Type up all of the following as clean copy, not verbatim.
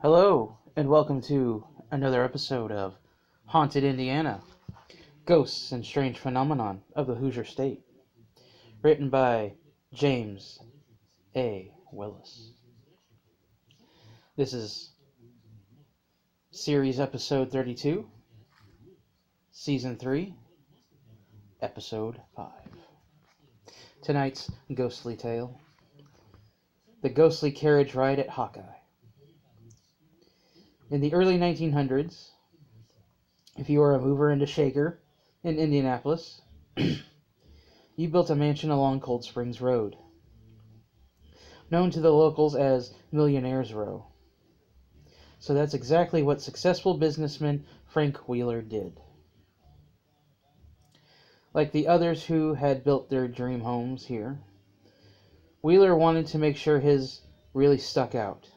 Hello, and welcome to another episode of Haunted Indiana, Ghosts and Strange Phenomenon of the Hoosier State, written by James A. Willis. This is Series Episode 32, Season 3, Episode 5. Tonight's ghostly tale, The Ghostly Carriage Ride at Hawkeye. In the early 1900s, if you were a mover and a shaker in Indianapolis, you built a mansion along Cold Springs Road, known to the locals as Millionaire's Row. So that's exactly what successful businessman Frank Wheeler did. Like the others who had built their dream homes here, Wheeler wanted to make sure his really stuck out.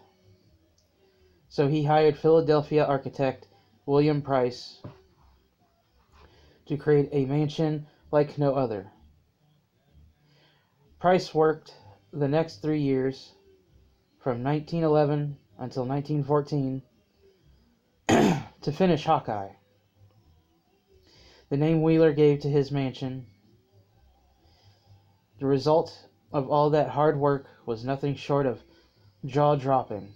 So he hired Philadelphia architect William Price to create a mansion like no other. Price worked the next 3 years, from 1911 until 1914, to finish Hawkeye, the name Wheeler gave to his mansion. The result of all that hard work was nothing short of jaw-dropping.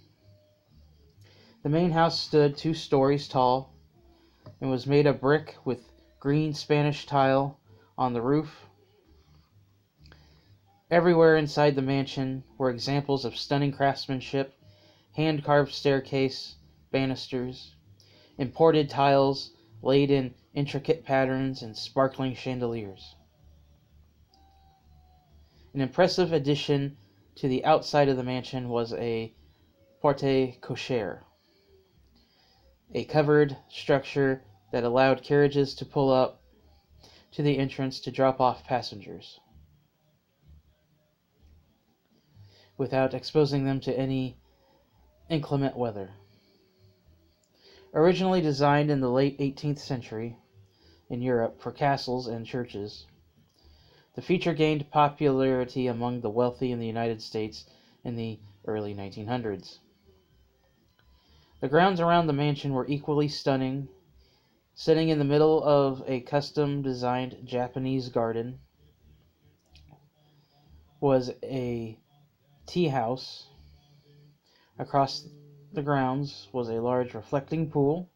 The main house stood 2 stories tall and was made of brick with green Spanish tile on the roof. Everywhere inside the mansion were examples of stunning craftsmanship, hand-carved staircase, banisters, imported tiles laid in intricate patterns, and sparkling chandeliers. An impressive addition to the outside of the mansion was a porte-cochere, a covered structure that allowed carriages to pull up to the entrance to drop off passengers, without exposing them to any inclement weather. Originally designed in the late 18th century in Europe for castles and churches, the feature gained popularity among the wealthy in the United States in the early 1900s. The grounds around the mansion were equally stunning. Sitting in the middle of a custom-designed Japanese garden was a tea house. Across the grounds was a large reflecting pool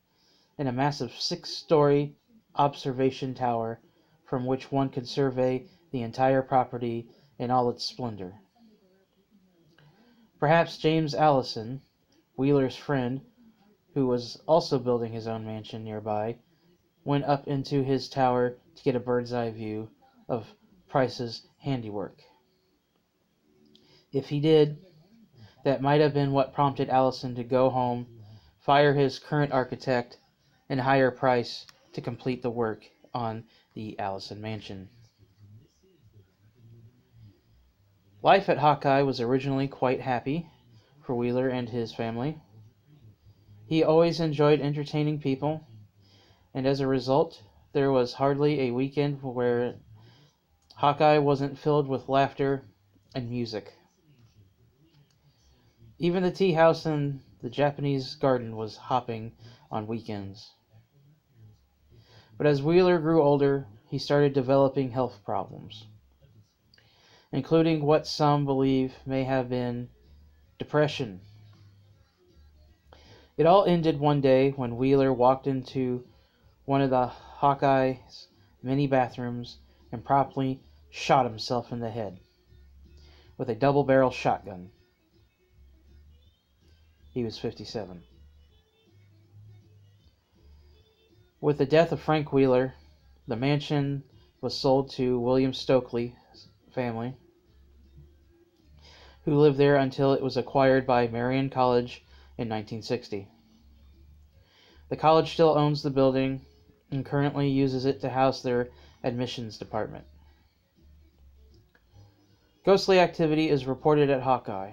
and a massive 6-story observation tower from which one could survey the entire property in all its splendor. Perhaps James Allison, Wheeler's friend, who was also building his own mansion nearby, went up into his tower to get a bird's-eye view of Price's handiwork. If he did, that might have been what prompted Allison to go home, fire his current architect, and hire Price to complete the work on the Allison mansion. Life at Hawkeye was originally quite happy for Wheeler and his family. He always enjoyed entertaining people, and as a result, there was hardly a weekend where Hawkeye wasn't filled with laughter and music. Even the tea house and the Japanese garden was hopping on weekends. But as Wheeler grew older, he started developing health problems, including what some believe may have been depression. It all ended one day when Wheeler walked into one of the Hawkeye's many bathrooms and promptly shot himself in the head with a double-barrel shotgun. He was 57. With the death of Frank Wheeler, the mansion was sold to William Stokely's family, who lived there until it was acquired by Marian College in 1960. The college still owns the building and currently uses it to house their admissions department. Ghostly activity is reported at Hawkeye,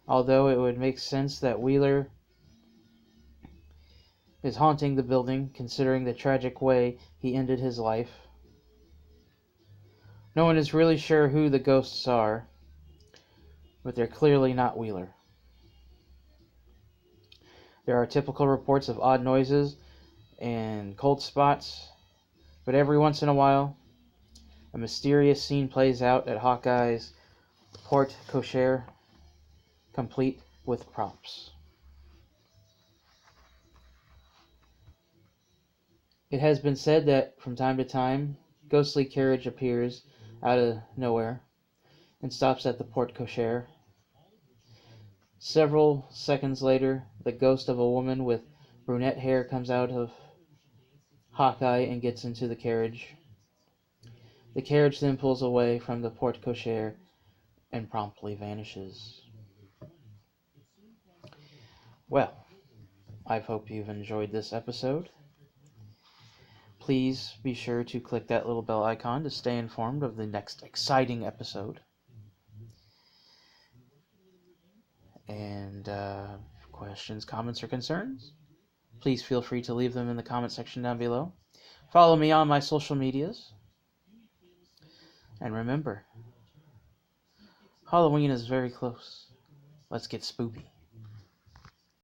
although it would make sense that Wheeler is haunting the building, considering the tragic way he ended his life. No one is really sure who the ghosts are, but they're clearly not Wheeler. There are typical reports of odd noises and cold spots, but every once in a while, a mysterious scene plays out at Hawkeye's porte cochere, complete with props. It has been said that from time to time, Ghostly Carriage appears out of nowhere and stops at the porte cochere. Several seconds later, the ghost of a woman with brunette hair comes out of Hawkeye and gets into the carriage. The carriage then pulls away from the porte cochere and promptly vanishes. Well, I hope you've enjoyed this episode. Please be sure to click that little bell icon to stay informed of the next exciting episode. And questions, comments, or concerns, please feel free to leave them in the comment section down below. Follow me on my social medias. And remember, Halloween is very close. Let's get spoopy.